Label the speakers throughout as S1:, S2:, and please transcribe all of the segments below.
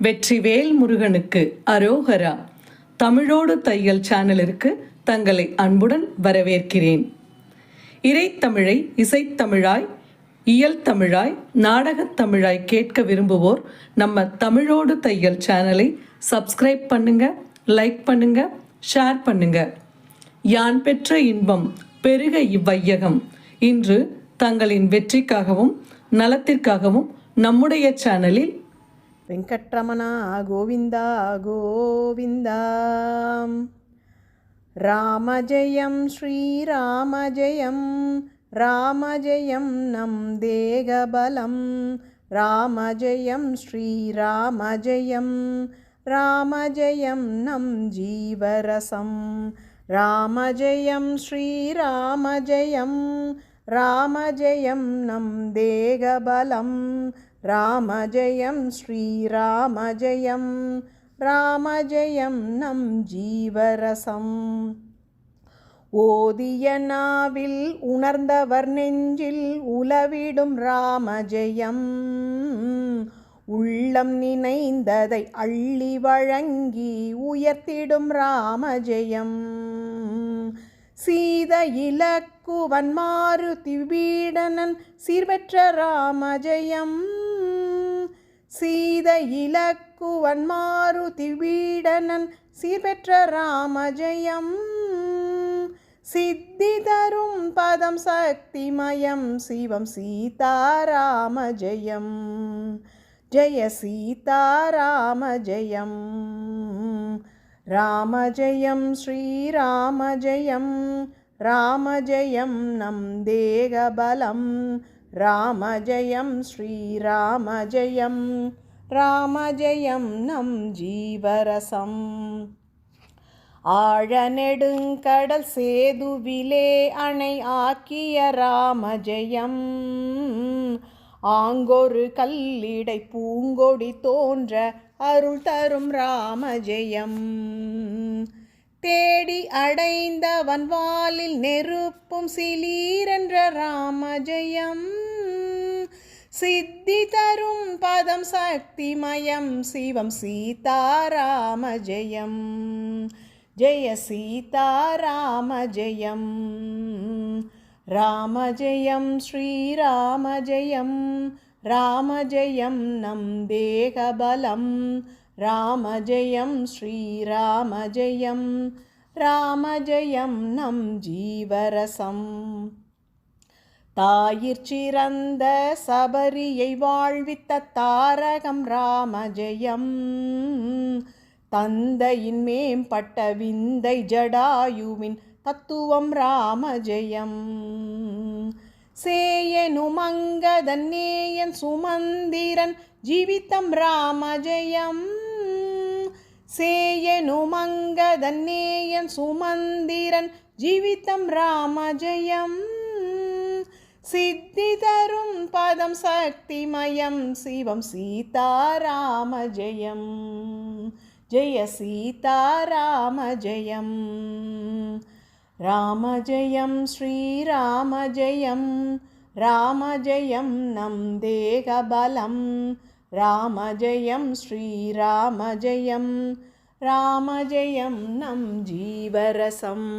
S1: வெற்றிவேல் முருகனுக்கு அரோகரா. தமிழோடு தையல் சேனலிற்கு தங்களை அன்புடன் வரவேற்கிறேன். இறைத்தமிழை இசைத்தமிழாய், இயல் தமிழாய், நாடகத் தமிழாய் கேட்க விரும்புவோர் நம்ம தமிழோடு தையல் சேனலை சப்ஸ்கிரைப் பண்ணுங்க, லைக் பண்ணுங்க, ஷேர் பண்ணுங்க. யான் பெற்ற இன்பம் பெருக இவ்வையகம். இன்று தங்களின் வெற்றிக்காகவும் நலத்திற்காகவும் நம்முடைய சேனலில்
S2: வெங்கட்ரமணா கோவிந்தா கோவிந்தா. ராமஜெயம் ஸ்ரீராமஜெயம், ராமஜெயம் நம் தேகபலம். ராமஜெயம் ஸ்ரீராமஜெயம், ராமஜெயம் நம் ஜீவரசம். ராமஜெயம் ஸ்ரீராமஜெயம், ராமஜெயம் நம் தேகபலம். ராமஜெயம் ஸ்ரீராமஜெயம், ராமஜெயம் நம் ஜீவரசம். ஓதிய நாவில் உணர்ந்தவர் நெஞ்சில் உலவிடும் ராமஜெயம். உள்ளம் நினைந்ததை அள்ளி வழங்கி உயர்த்திடும் ராமஜெயம். சீத இலக்குவன் மாருதி வீடனன் சீர்பெற்ற ராமஜெயம். சீத இலக்குவன் மாருதி வீடனன் சீர்பெற்ற ராமஜெயம். சித்தி தரும் பதம் சக்திமயம் சிவம் சீதாராமஜெயம். ஜெய சீதாராமஜெயம். ராமஜெயம் ஸ்ரீராமஜெயம், ராமஜெயம் நம் தேகபலம். ராமஜெயம் ஸ்ரீராமஜெயம், ராமஜெயம் நம் ஜீவரசம். ஆழ நெடுங்கடல் சேதுவிலே அணை ஆக்கிய ராமஜெயம். ஆங்கொரு கல்லிடை பூங்கொடி தோன்ற அருள் தரும் ராமஜெயம். தேடி அடைந்தவன் வாலில் நெருப்பும் சிலீரென்ற ராமஜெயம். சித்தி தரும் பதம் சக்திமயம் சிவம் சீதாராமஜெயம். ஜெய சீதாராமஜெயம். ராமஜெயம் ஸ்ரீராமஜெயம், ராமஜெயம் நம் தேகபலம். ராமஜெயம் ஸ்ரீராமஜெயம், ராமஜெயம் நம் ஜீவரசம். தாயிற் சிறந்த சபரியை வாழ்வித்த தாரகம் ராமஜெயம். தந்தையின் மேம்பட்ட விந்தை ஜடாயுவின் தத்துவம் ராமஜெயம். சேயனும் அங்கதன் நேயன் சுமந்திரன் ஜீவித்தம் ராமஜெயம். சேயனும் அங்கதன் நேயன் சுமந்திரன் ஜீவித்தம் ராமஜெயம். சித்தி தரும் பதம் சக்திமயம் சிவம் சீதாராமஜெயம். ஜெய சீதாராமஜெயம். ராமஜெயம் ஸ்ரீராமஜெயம், ராமஜெயம் நம் தேகபலம். ராமஜெயம் ஸ்ரீராமஜெயம், ராமஜெயம் நம் ஜீவரசம்.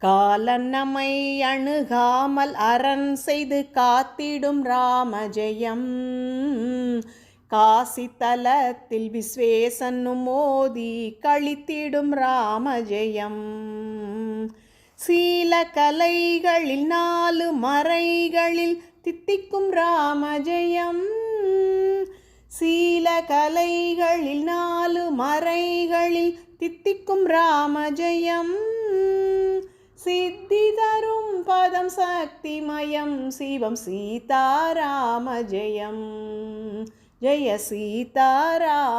S2: காலன் நம்மை அணுகாமல் அரண் செய்து காத்திடும் ராமஜெயம். காசி தலத்தில் விஸ்வேசனும் மோதி கழித்திடும் ராமஜெயம். சீல கலைகளில் 4 மறைகளில் தித்திக்கும் ராமஜெயம். சீல கலைகளில் 4 மறைகளில் தித்திக்கும் ராமஜெயம். சித்தி தரும் பதம் சக்திமயம் சிவம் சீதாராமஜெயம். ஜெய சீதாராமஜெயம்.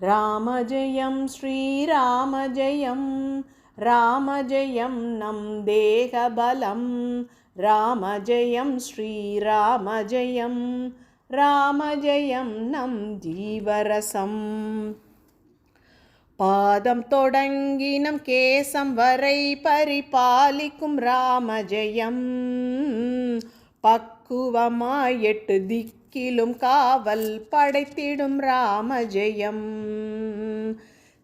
S2: ராமஜெயம் ஸ்ரீராமஜெயம், ராமஜெயம் நம் தேகபலம். ராமஜெயம் ஸ்ரீராமஜெயம், ராமஜெயம் நம் ஜீவரசம். பாதம் தொடங்கி நம் கேசம் வரை பரிபாலிக்கும் ராமஜெயம். பக்குவமாய் 8 திக்கு திக்கிலும் காவல் படைத்திடும் ராம ஜெயம்.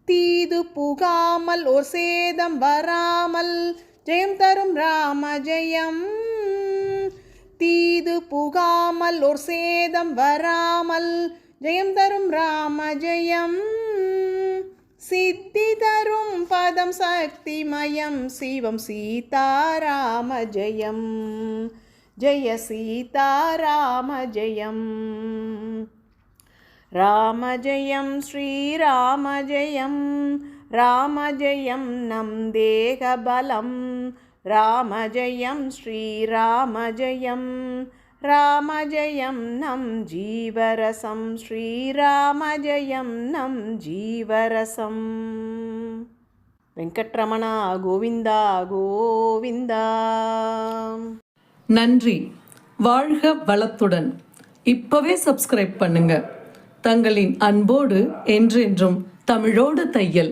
S2: தீது புகாமல் ஓர் சேதம் வராமல் ஜெயம் தரும் ராம ஜெயம். தீது புகாமல் ஓர் சேதம் வராமல் ஜெயம் தரும் ராம ஜெயம். சித்தி தரும் பதம் சக்திமயம் சிவம் சீதாராம ஜெயம். ஜெய சீதாராம ஜெயம். ராம ஜெயம் ஸ்ரீராம ஜெயம். ராம ஜெயம் நம் தேகபலம். ராம ஜெயம் ஸ்ரீராம ஜெயம். ராம ஜெயம் நம் ஜீவரசம். ஸ்ரீராம ஜெயம் நம் ஜீவரசம். வெங்கட்ரமணா கோவிந்தா கோவிந்தா.
S1: நன்றி. வாழ்க வளத்துடன். இப்பவே சப்ஸ்கிரைப் பண்ணுங்க. தங்களின் அன்போடு என்றென்றும் தமிழோடு தையல்.